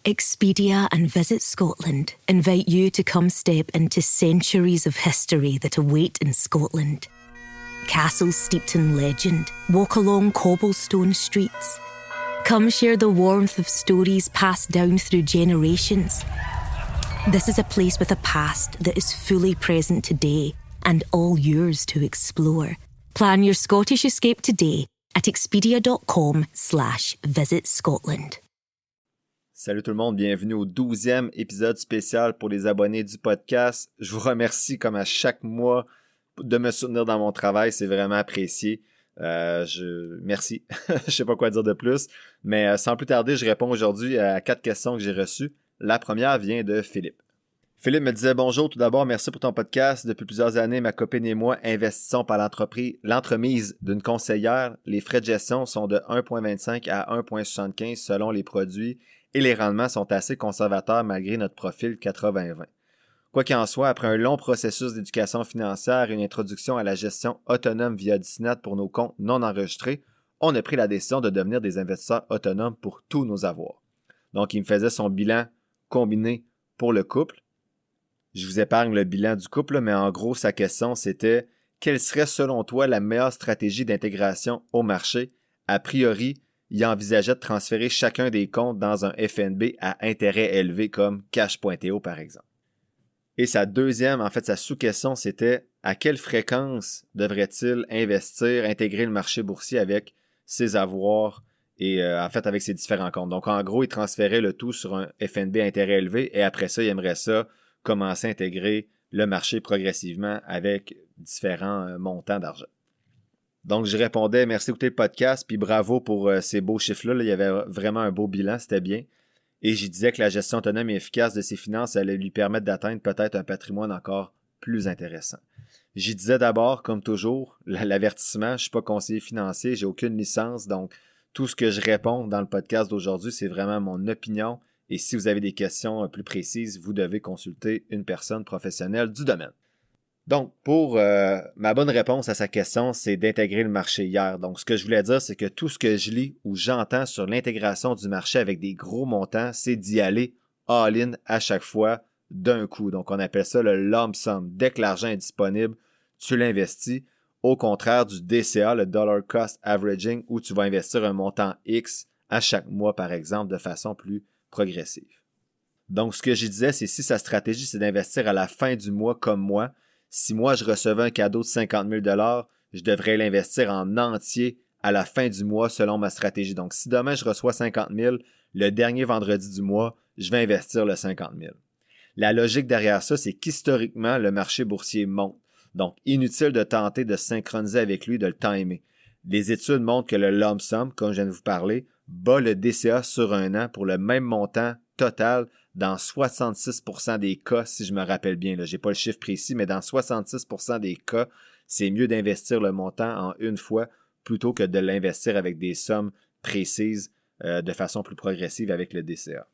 Expedia and Visit Scotland invite you to come step into centuries of history that await in Scotland. Castles steeped in legend walk along cobblestone streets. Come share the warmth of stories passed down through generations. This is a place with a past that is fully present today and all yours to explore. Plan your Scottish escape today at expedia.com/Visit Scotland. Salut tout le monde, bienvenue au 12e épisode spécial pour les abonnés du podcast. Je vous remercie comme à chaque mois de me soutenir dans mon travail, c'est vraiment apprécié. Merci, je sais pas quoi dire de plus, mais sans plus tarder, je réponds aujourd'hui à 4 questions que j'ai reçues. La première vient de Philippe. Philippe me disait « Bonjour, tout d'abord, merci pour ton podcast. Depuis plusieurs années, ma copine et moi investissons par l'entremise d'une conseillère. Les frais de gestion sont de 1,25 à 1,75 selon les produits et les rendements sont assez conservateurs malgré notre profil 80-20. Quoi qu'il en soit, après un long processus d'éducation financière et une introduction à la gestion autonome via Disney pour nos comptes non enregistrés, on a pris la décision de devenir des investisseurs autonomes pour tous nos avoirs. Donc, il me faisait son bilan combiné pour le couple. Je vous épargne le bilan du couple, mais en gros, sa question, c'était « Quelle serait selon toi la meilleure stratégie d'intégration au marché? » A priori, il envisageait de transférer chacun des comptes dans un FNB à intérêt élevé comme Cash.to par exemple. Et sa sous-question, c'était à quelle fréquence devrait-il investir, intégrer le marché boursier avec ses avoirs et avec ses différents comptes. Donc en gros, il transférait le tout sur un FNB à intérêt élevé et après ça, il aimerait ça commencer à intégrer le marché progressivement avec différents montants d'argent. Donc, je répondais « Merci d'écouter le podcast, puis bravo pour ces beaux chiffres-là. Là, il y avait vraiment un beau bilan, c'était bien. » Et j'y disais que la gestion autonome et efficace de ses finances allait lui permettre d'atteindre peut-être un patrimoine encore plus intéressant. J'y disais d'abord, comme toujours, l'avertissement, je ne suis pas conseiller financier, j'ai aucune licence, donc tout ce que je réponds dans le podcast d'aujourd'hui, c'est vraiment mon opinion. Et si vous avez des questions plus précises, vous devez consulter une personne professionnelle du domaine. Donc, pour ma bonne réponse à sa question, c'est d'intégrer le marché hier. Donc, ce que je voulais dire, c'est que tout ce que je lis ou j'entends sur l'intégration du marché avec des gros montants, c'est d'y aller all-in à chaque fois d'un coup. Donc, on appelle ça le lump sum. Dès que l'argent est disponible, tu l'investis. Au contraire du DCA, le Dollar Cost Averaging, où tu vas investir un montant X à chaque mois, par exemple, de façon plus progressive. Donc, ce que je disais, c'est si sa stratégie, c'est d'investir à la fin du mois comme moi. Si moi, je recevais un cadeau de 50 000 $, je devrais l'investir en entier à la fin du mois selon ma stratégie. Donc, si demain, je reçois 50 000, le dernier vendredi du mois, je vais investir le 50 000. La logique derrière ça, c'est qu'historiquement, le marché boursier monte. Donc, inutile de tenter de synchroniser avec lui, de le timer. Les études montrent que le lump sum, comme je viens de vous parler, bat le DCA sur un an pour le même montant total dans 66% des cas, si je me rappelle bien. Je n'ai pas le chiffre précis, mais dans 66% des cas, c'est mieux d'investir le montant en une fois plutôt que de l'investir avec des sommes précises de façon plus progressive avec le DCA.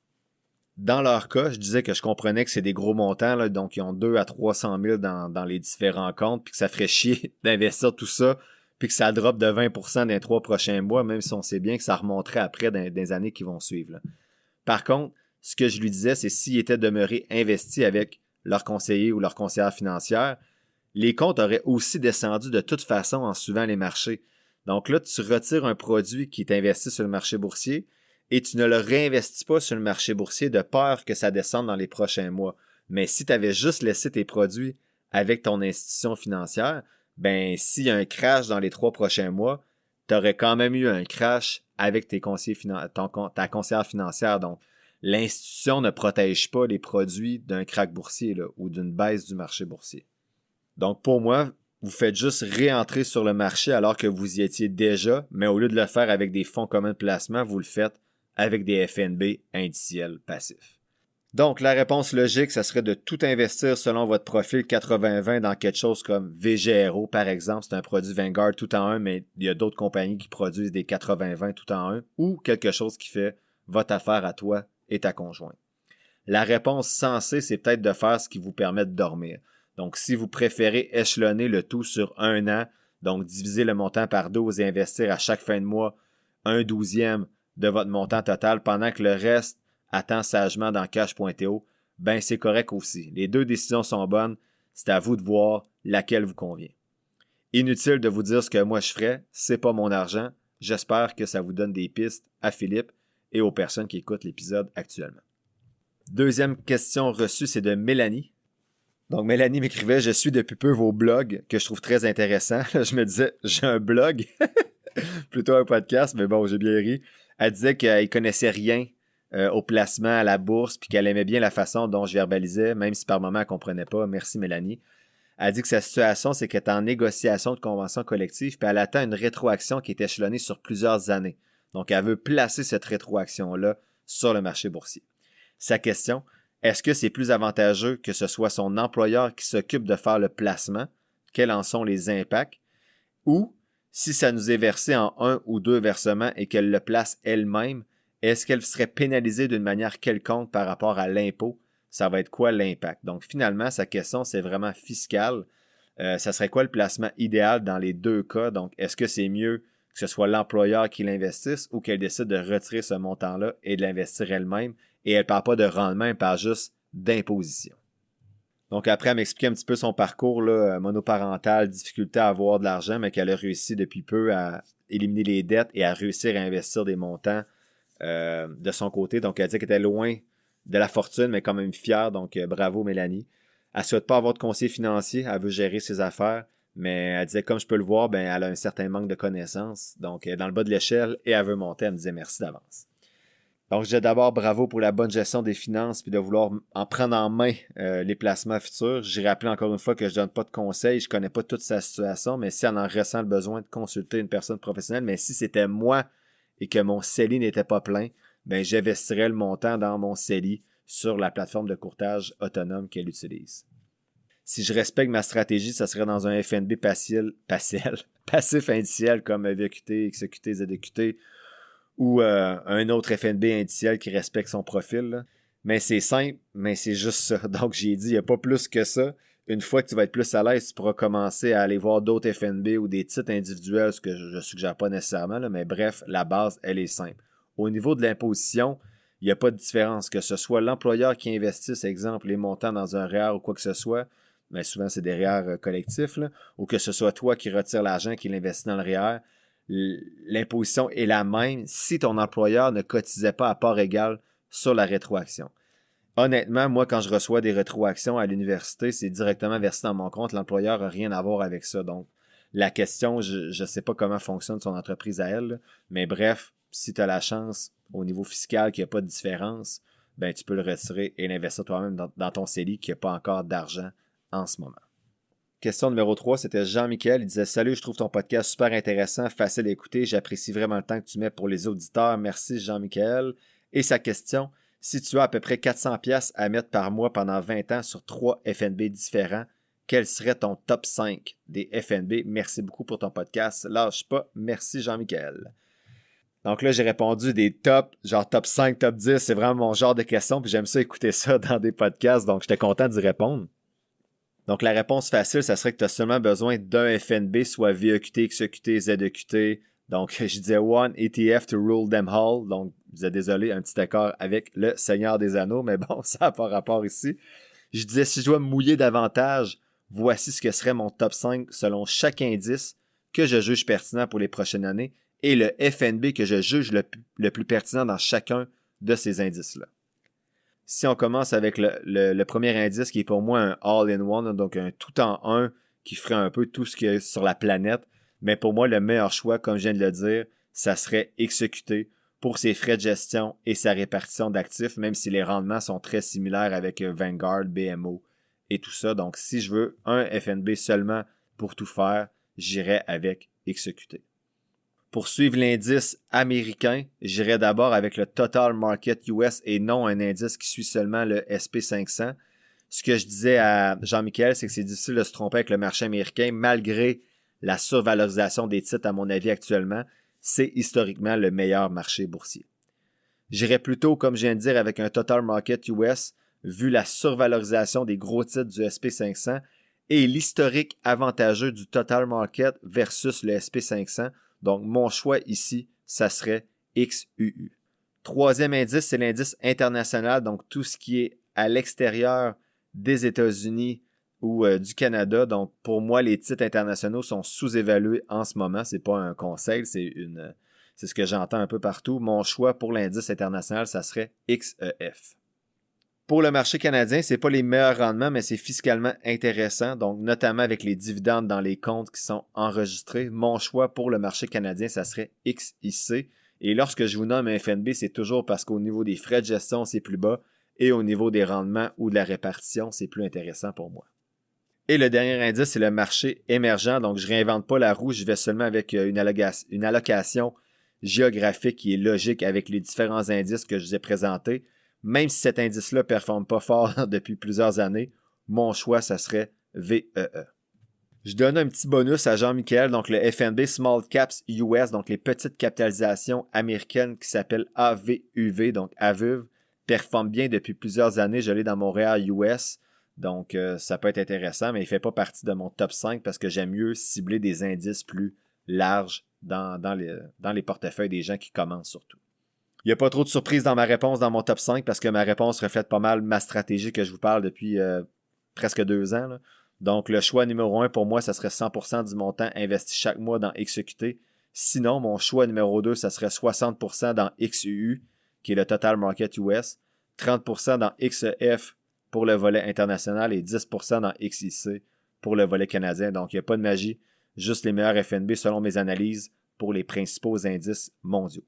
Dans leur cas, je disais que je comprenais que c'est des gros montants, là, donc ils ont 2 à 300 000 dans les différents comptes, puis que ça ferait chier d'investir tout ça, puis que ça drop de 20% dans les 3 prochains mois, même si on sait bien que ça remonterait après dans les années qui vont suivre. Là. Par contre, ce que je lui disais, c'est s'ils étaient demeurés investis avec leur conseiller ou leur conseillère financière, les comptes auraient aussi descendu de toute façon en suivant les marchés. Donc là, tu retires un produit qui est investi sur le marché boursier et tu ne le réinvestis pas sur le marché boursier de peur que ça descende dans les prochains mois. Mais si tu avais juste laissé tes produits avec ton institution financière, ben s'il y a un crash dans les 3 prochains mois, tu aurais quand même eu un crash avec tes conseillers ta conseillère financière. Donc, l'institution ne protège pas les produits d'un krach boursier là, ou d'une baisse du marché boursier. Donc, pour moi, vous faites juste réentrer sur le marché alors que vous y étiez déjà, mais au lieu de le faire avec des fonds communs de placement, vous le faites avec des FNB indiciels passifs. Donc, la réponse logique, ça serait de tout investir selon votre profil 80-20 dans quelque chose comme VGRO, par exemple. C'est un produit Vanguard tout en un, mais il y a d'autres compagnies qui produisent des 80-20 tout en un, ou quelque chose qui fait votre affaire à toi et ta conjointe. La réponse sensée, c'est peut-être de faire ce qui vous permet de dormir. Donc, si vous préférez échelonner le tout sur un an, donc diviser le montant par 12 et investir à chaque fin de mois 1/12 de votre montant total pendant que le reste attends sagement dans cash.to, ben c'est correct aussi. Les deux décisions sont bonnes, c'est à vous de voir laquelle vous convient. Inutile de vous dire ce que moi je ferais, c'est pas mon argent. J'espère que ça vous donne des pistes à Philippe et aux personnes qui écoutent l'épisode actuellement. Deuxième question reçue, c'est de Mélanie. Donc Mélanie m'écrivait « Je suis depuis peu vos blogs, que je trouve très intéressants. » Je me disais « J'ai un blog? » Plutôt un podcast, mais bon, j'ai bien ri. Elle disait qu'elle connaissait rien au placement, à la bourse, puis qu'elle aimait bien la façon dont je verbalisais, même si par moment elle ne comprenait pas. Merci Mélanie. Elle dit que sa situation, c'est qu'elle est en négociation de convention collective, puis elle attend une rétroaction qui est échelonnée sur plusieurs années. Donc, elle veut placer cette rétroaction-là sur le marché boursier. Sa question, est-ce que c'est plus avantageux que ce soit son employeur qui s'occupe de faire le placement? Quels en sont les impacts? Ou, si ça nous est versé en un ou deux versements et qu'elle le place elle-même, est-ce qu'elle serait pénalisée d'une manière quelconque par rapport à l'impôt? Ça va être quoi l'impact? Donc, finalement, sa question, c'est vraiment fiscal. Ça serait quoi le placement idéal dans les deux cas? Donc, est-ce que c'est mieux que ce soit l'employeur qui l'investisse ou qu'elle décide de retirer ce montant-là et de l'investir elle-même? Et elle ne parle pas de rendement, elle parle juste d'imposition. Donc, après, elle m'explique un petit peu son parcours là, monoparental, difficulté à avoir de l'argent, mais qu'elle a réussi depuis peu à éliminer les dettes et à réussir à investir des montants de son côté. Donc, elle dit qu'elle était loin de la fortune, mais quand même fière. Donc, bravo Mélanie. Elle ne souhaite pas avoir de conseiller financier. Elle veut gérer ses affaires. Mais elle disait, comme je peux le voir, ben, elle a un certain manque de connaissances. Donc, elle est dans le bas de l'échelle et elle veut monter. Elle me disait merci d'avance. Donc, je disais d'abord bravo pour la bonne gestion des finances puis de vouloir en prendre en main les placements futurs. J'ai rappelé encore une fois que je ne donne pas de conseils. Je ne connais pas toute sa situation, mais si elle en ressent le besoin de consulter une personne professionnelle, mais si c'était moi et que mon CELI n'était pas plein, ben, j'investirais le montant dans mon CELI sur la plateforme de courtage autonome qu'elle utilise. Si je respecte ma stratégie, ça serait dans un FNB passif indiciel comme VQT, XQT, ZQT ou un autre FNB indiciel qui respecte son profil. Là. Mais c'est simple, mais c'est juste ça. Donc j'ai dit, il n'y a pas plus que ça. Une fois que tu vas être plus à l'aise, tu pourras commencer à aller voir d'autres FNB ou des titres individuels, ce que je ne suggère pas nécessairement, là, mais bref, la base, elle est simple. Au niveau de l'imposition, il n'y a pas de différence. Que ce soit l'employeur qui investisse, exemple, les montants dans un REER ou quoi que ce soit, mais souvent c'est des REER collectifs, là, ou que ce soit toi qui retires l'argent, qui l'investit dans le REER, l'imposition est la même si ton employeur ne cotisait pas à part égale sur la rétroaction. Honnêtement, moi, quand je reçois des rétroactions à l'université, c'est directement versé dans mon compte. L'employeur n'a rien à voir avec ça. Donc, la question, je ne sais pas comment fonctionne son entreprise à elle, là, mais bref, si tu as la chance au niveau fiscal qu'il n'y a pas de différence, ben tu peux le retirer et l'investir toi-même dans ton CELI qui n'a pas encore d'argent en ce moment. Question numéro 3, c'était Jean-Michel. Il disait « Salut, je trouve ton podcast super intéressant, facile à écouter. J'apprécie vraiment le temps que tu mets pour les auditeurs. Merci Jean-Michel. » Et sa question, si tu as à peu près 400$ à mettre par mois pendant 20 ans sur 3 FNB différents, quel serait ton top 5 des FNB? Merci beaucoup pour ton podcast. Lâche pas. Merci Jean-Michel. Donc là, j'ai répondu des tops, genre top 5, top 10. C'est vraiment mon genre de question. Puis j'aime ça écouter ça dans des podcasts. Donc, j'étais content d'y répondre. Donc, la réponse facile, ça serait que tu as seulement besoin d'un FNB, soit VEQT, XEQT, ZEQT. Donc, je disais One ETF to rule them all. Donc, je disais désolé, un petit accord avec le Seigneur des Anneaux, mais bon, ça n'a pas rapport ici. Je disais, si je dois me mouiller davantage, voici ce que serait mon top 5 selon chaque indice que je juge pertinent pour les prochaines années et le FNB que je juge le plus pertinent dans chacun de ces indices-là. Si on commence avec le premier indice qui est pour moi un all-in-one, donc un tout-en-un qui ferait un peu tout ce qu'il y a sur la planète, mais pour moi, le meilleur choix, comme je viens de le dire, ça serait XEQT pour ses frais de gestion et sa répartition d'actifs, même si les rendements sont très similaires avec Vanguard, BMO et tout ça. Donc, si je veux un FNB seulement pour tout faire, j'irais avec XEQT. Pour suivre l'indice américain, j'irai d'abord avec le Total Market US et non un indice qui suit seulement le SP500. Ce que je disais à Jean-Michel, c'est que c'est difficile de se tromper avec le marché américain malgré la survalorisation des titres à mon avis actuellement. C'est historiquement le meilleur marché boursier. J'irai plutôt, comme je viens de dire, avec un Total Market US vu la survalorisation des gros titres du SP500 et l'historique avantageux du Total Market versus le SP500. Donc, mon choix ici, ça serait XUU. Troisième indice, c'est l'indice international, donc tout ce qui est à l'extérieur des États-Unis ou du Canada. Donc, pour moi, les titres internationaux sont sous-évalués en ce moment. C'est pas un conseil, c'est ce que j'entends un peu partout. Mon choix pour l'indice international, ça serait XEF. Pour le marché canadien, c'est pas les meilleurs rendements, mais c'est fiscalement intéressant, donc notamment avec les dividendes dans les comptes qui sont enregistrés. Mon choix pour le marché canadien, ça serait XIC. Et lorsque je vous nomme un FNB, c'est toujours parce qu'au niveau des frais de gestion, c'est plus bas et au niveau des rendements ou de la répartition, c'est plus intéressant pour moi. Et le dernier indice, c'est le marché émergent. Donc, je ne réinvente pas la roue, je vais seulement avec une allocation géographique qui est logique avec les différents indices que je vous ai présentés. Même si cet indice-là ne performe pas fort depuis plusieurs années, mon choix, ça serait VEE. Je donne un petit bonus à Jean-Michel, donc le FNB Small Caps US, donc les petites capitalisations américaines qui s'appellent AVUV, donc AVUV, performe bien depuis plusieurs années. Je l'ai dans mon REER US, donc ça peut être intéressant, mais il ne fait pas partie de mon top 5 parce que j'aime mieux cibler des indices plus larges dans les portefeuilles des gens qui commencent surtout. Il n'y a pas trop de surprises dans ma réponse dans mon top 5 parce que ma réponse reflète pas mal ma stratégie que je vous parle depuis presque 2 ans. Là. Donc, le choix numéro 1 pour moi, ça serait 100% du montant investi chaque mois dans XEQT. Sinon, mon choix numéro 2, ça serait 60% dans XUU, qui est le Total Market US, 30% dans XEF pour le volet international et 10% dans XIC pour le volet canadien. Donc, il n'y a pas de magie, juste les meilleurs FNB selon mes analyses pour les principaux indices mondiaux.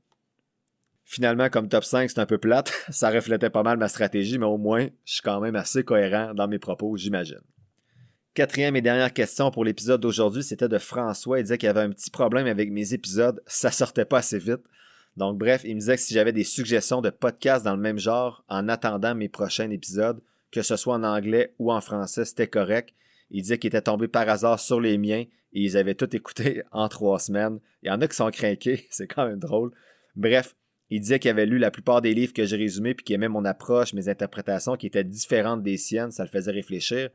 Finalement, comme top 5, c'est un peu plate. Ça reflétait pas mal ma stratégie, mais au moins, je suis quand même assez cohérent dans mes propos, j'imagine. Quatrième et dernière question pour l'épisode d'aujourd'hui, c'était de François. Il disait qu'il y avait un petit problème avec mes épisodes. Ça sortait pas assez vite. Donc bref, il me disait que si j'avais des suggestions de podcasts dans le même genre en attendant mes prochains épisodes, que ce soit en anglais ou en français, c'était correct. Il disait qu'il était tombé par hasard sur les miens et ils avaient tout écouté en 3 semaines. Il y en a qui sont craqués, c'est quand même drôle. Bref, il disait qu'il avait lu la plupart des livres que j'ai résumés puis qu'il aimait mon approche, mes interprétations qui étaient différentes des siennes. Ça le faisait réfléchir.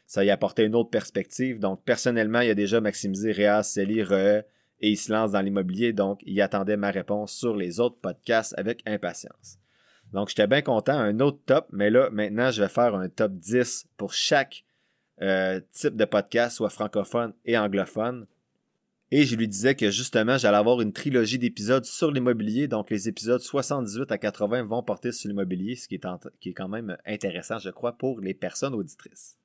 Ça y apportait une autre perspective. Donc, personnellement, il a déjà maximisé REER, CELI, REE et il se lance dans l'immobilier. Donc, il attendait ma réponse sur les autres podcasts avec impatience. Donc, j'étais bien content. Un autre top, mais là, maintenant, je vais faire un top 10 pour chaque type de podcast, soit francophone et anglophone. Et je lui disais que justement, j'allais avoir une trilogie d'épisodes sur l'immobilier. Donc, les épisodes 78 à 80 vont porter sur l'immobilier, ce qui est quand même intéressant, je crois, pour les personnes auditrices.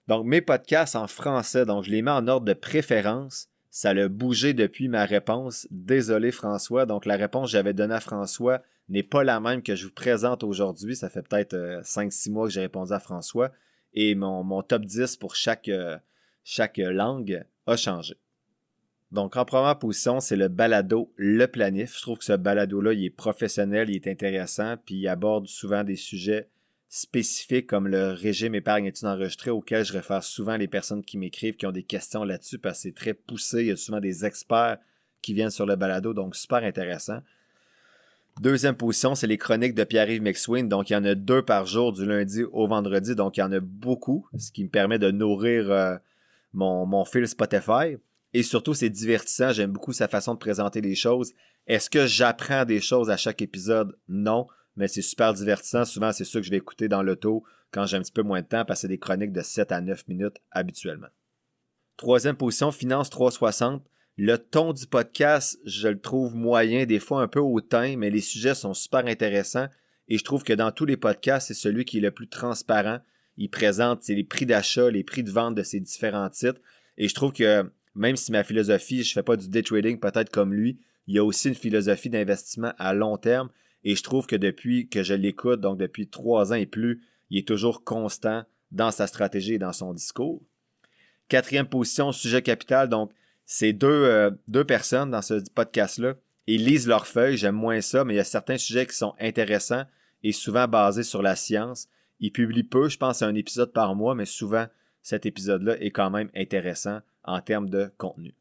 Donc, mes podcasts en français, donc je les mets en ordre de préférence. Ça a bougé depuis ma réponse. Désolé, François. Donc, la réponse que j'avais donnée à François n'est pas la même que je vous présente aujourd'hui. Ça fait peut-être 5-6 mois que j'ai répondu à François. Et mon top 10 pour chaque langue a changé. Donc, en première position, c'est le balado Le Planif. Je trouve que ce balado-là, il est professionnel, il est intéressant, puis il aborde souvent des sujets spécifiques comme le régime épargne études enregistrées auquel je réfère souvent les personnes qui m'écrivent, qui ont des questions là-dessus, parce que c'est très poussé. Il y a souvent des experts qui viennent sur le balado, donc super intéressant. Deuxième position, c'est les chroniques de Pierre-Yves McSween. Donc, il y en a 2 par jour du lundi au vendredi. Donc, il y en a beaucoup, ce qui me permet de nourrir mon fil Spotify. Et surtout, c'est divertissant. J'aime beaucoup sa façon de présenter les choses. Est-ce que j'apprends des choses à chaque épisode? Non, mais c'est super divertissant. Souvent, c'est ça que je vais écouter dans l'auto quand j'ai un petit peu moins de temps parce que c'est des chroniques de 7 à 9 minutes habituellement. Troisième position, Finance 360. Le ton du podcast, je le trouve moyen, des fois un peu hautain, mais les sujets sont super intéressants. Et je trouve que dans tous les podcasts, c'est celui qui est le plus transparent. Il présente les prix d'achat, les prix de vente de ses différents titres. Et je trouve que même si ma philosophie, je ne fais pas du day trading peut-être comme lui, il y a aussi une philosophie d'investissement à long terme. Et je trouve que depuis que je l'écoute, donc depuis 3 ans et plus, il est toujours constant dans sa stratégie et dans son discours. Quatrième position, sujet capital. Donc, c'est deux personnes dans ce podcast-là. Ils lisent leurs feuilles, j'aime moins ça, mais il y a certains sujets qui sont intéressants et souvent basés sur la science. Ils publient peu, je pense à un épisode par mois, mais souvent, cet épisode-là est quand même intéressant en termes de contenu.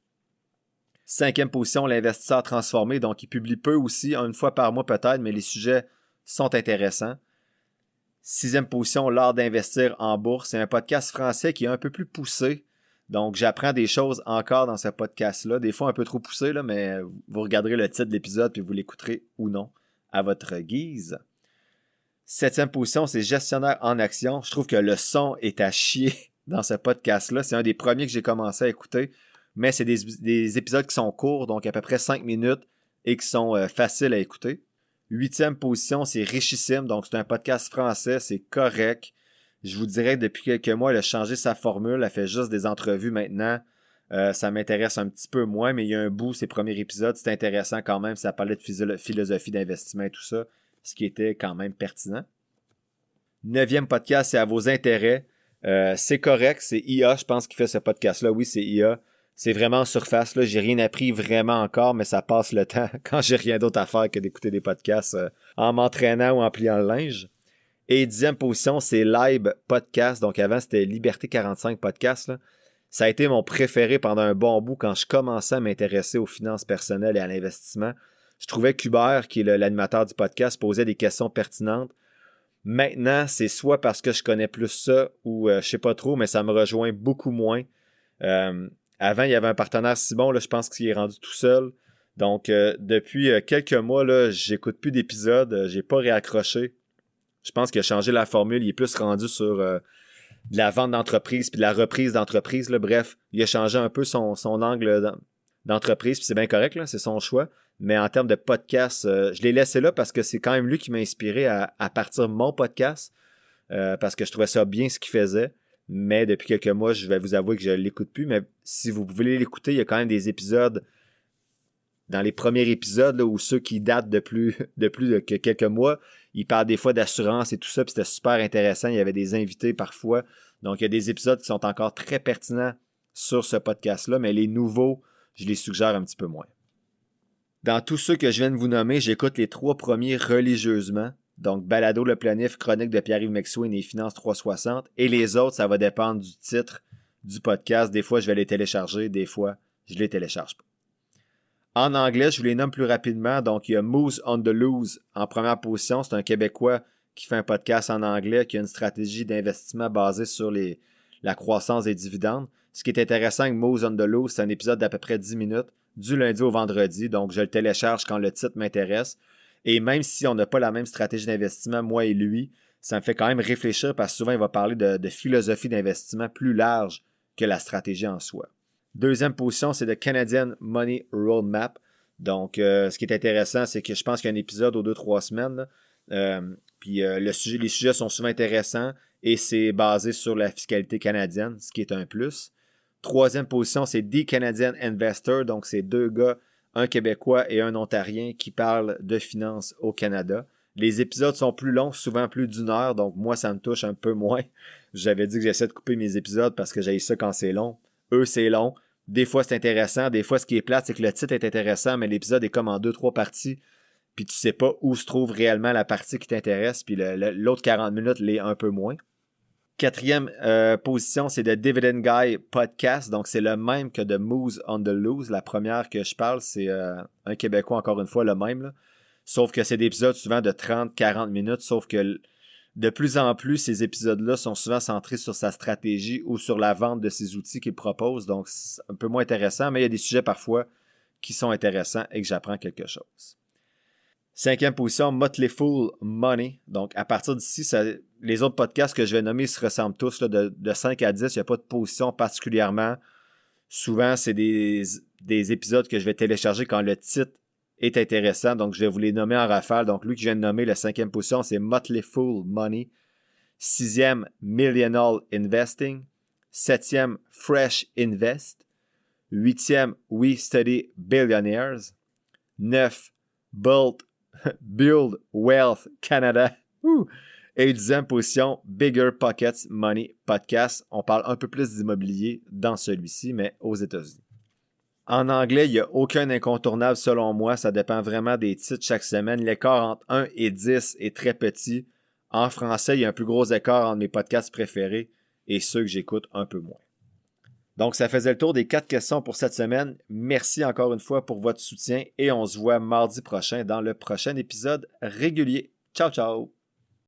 Cinquième position, l'investisseur transformé. Donc, il publie peu aussi, une fois par mois peut-être, mais les sujets sont intéressants. Sixième position, l'art d'investir en bourse. C'est un podcast français qui est un peu plus poussé. Donc, j'apprends des choses encore dans ce podcast-là. Des fois, un peu trop poussé, là, mais vous regarderez le titre de l'épisode puis vous l'écouterez ou non à votre guise. 7e position, c'est gestionnaire en action. Je trouve que le son est à chier dans ce podcast-là. C'est un des premiers que j'ai commencé à écouter, mais c'est des épisodes qui sont courts, donc à peu près 5 minutes et qui sont faciles à écouter. 8e position, c'est Richissime, donc c'est un podcast français, c'est correct. Je vous dirais que depuis quelques mois, elle a changé sa formule, elle fait juste des entrevues maintenant. Ça m'intéresse un petit peu moins, mais il y a un bout, ces premiers épisodes, c'est intéressant quand même, ça parlait de philosophie d'investissement et tout ça, ce qui était quand même pertinent. 9e podcast, c'est à vos intérêts. C'est correct, c'est IA, je pense, qui fait ce podcast-là. Oui, c'est IA. C'est vraiment en surface, là. J'ai rien appris vraiment encore, mais ça passe le temps quand j'ai rien d'autre à faire que d'écouter des podcasts en m'entraînant ou en pliant le linge. Et 10e position, c'est Live Podcast. Donc avant, c'était Liberté 45 Podcast, là. Ça a été mon préféré pendant un bon bout quand je commençais à m'intéresser aux finances personnelles et à l'investissement. Je trouvais qu'Hubert, qui est l'animateur du podcast, posait des questions pertinentes. Maintenant, c'est soit parce que je connais plus ça ou je sais pas trop, mais ça me rejoint beaucoup moins. Avant, il y avait un partenaire si bon, là, je pense qu'il est rendu tout seul. Donc, depuis quelques mois, là, j'écoute plus d'épisodes, j'ai pas réaccroché. Je pense qu'il a changé la formule, il est plus rendu sur de la vente d'entreprise puis de la reprise d'entreprise. Là. Bref, il a changé un peu son angle d'entreprise, puis c'est bien correct, là, c'est son choix. Mais en termes de podcast, je l'ai laissé là parce que c'est quand même lui qui m'a inspiré à partir mon podcast, parce que je trouvais ça bien ce qu'il faisait. Mais depuis quelques mois, je vais vous avouer que je ne l'écoute plus. Mais si vous voulez l'écouter, il y a quand même des épisodes, dans les premiers épisodes, là, ou ceux qui datent de plus que quelques mois, il parle des fois d'assurance et tout ça, puis c'était super intéressant. Il y avait des invités parfois. Donc, il y a des épisodes qui sont encore très pertinents sur ce podcast-là, mais les nouveaux, je les suggère un petit peu moins. Dans tous ceux que je viens de vous nommer, j'écoute les 3 premiers religieusement. Donc, Balado le planif, Chronique de Pierre-Yves McSween et Finances 360. Et les autres, ça va dépendre du titre du podcast. Des fois, je vais les télécharger. Des fois, je les télécharge pas. En anglais, je vous les nomme plus rapidement. Donc, il y a Moose on the Loose en première position. C'est un Québécois qui fait un podcast en anglais, qui a une stratégie d'investissement basée sur la croissance des dividendes. Ce qui est intéressant avec Moose on the Loose, c'est un épisode d'à peu près 10 minutes, du lundi au vendredi. Donc, je le télécharge quand le titre m'intéresse. Et même si on n'a pas la même stratégie d'investissement, moi et lui, ça me fait quand même réfléchir parce que souvent, il va parler de philosophie d'investissement plus large que la stratégie en soi. 2e position, c'est The Canadian Money Roadmap. Donc, ce qui est intéressant, c'est que je pense qu'il y a un épisode aux 2-3 semaines. Les sujets sont souvent intéressants et c'est basé sur la fiscalité canadienne, ce qui est un plus. 3e position, c'est The Canadian Investor. Donc, c'est 2 gars, un Québécois et un Ontarien qui parlent de finances au Canada. Les épisodes sont plus longs, souvent plus d'1 heure, donc moi, ça me touche un peu moins. J'avais dit que j'essaie de couper mes épisodes parce que j'aime ça quand c'est long. Eux, c'est long. Des fois, c'est intéressant. Des fois, ce qui est plate, c'est que le titre est intéressant, mais l'épisode est comme en 2-3 parties, puis tu sais pas où se trouve réellement la partie qui t'intéresse, puis l'autre 40 minutes l'est un peu moins. 4e position, c'est The Dividend Guy Podcast. Donc, c'est le même que The Moose on the Loose. La première que je parle, c'est un Québécois, encore une fois, le même. Là. Sauf que c'est des épisodes souvent de 30-40 minutes. Sauf que de plus en plus, ces épisodes-là sont souvent centrés sur sa stratégie ou sur la vente de ses outils qu'il propose. Donc, c'est un peu moins intéressant, mais il y a des sujets parfois qui sont intéressants et que j'apprends quelque chose. 5e position, Motley Fool Money. Donc, à partir d'ici, les autres podcasts que je vais nommer se ressemblent tous. Là, de 5 à 10, il n'y a pas de position particulièrement. Souvent, c'est des épisodes que je vais télécharger quand le titre est intéressant. Donc, je vais vous les nommer en rafale. Donc, lui que je viens de nommer, la 5e position, c'est Motley Fool Money. 6e, Millionaire Investing. 7e, Fresh Invest. 8e, We Study Billionaires. 9, Build Wealth Canada. Et 10e position, Bigger Pockets Money Podcast. On parle un peu plus d'immobilier dans celui-ci, mais aux États-Unis. En anglais, il n'y a aucun incontournable selon moi. Ça dépend vraiment des titres chaque semaine. L'écart entre 1 et 10 est très petit. En français, il y a un plus gros écart entre mes podcasts préférés et ceux que j'écoute un peu moins. Donc, ça faisait le tour des 4 questions pour cette semaine. Merci encore une fois pour votre soutien et on se voit mardi prochain dans le prochain épisode régulier. Ciao, ciao!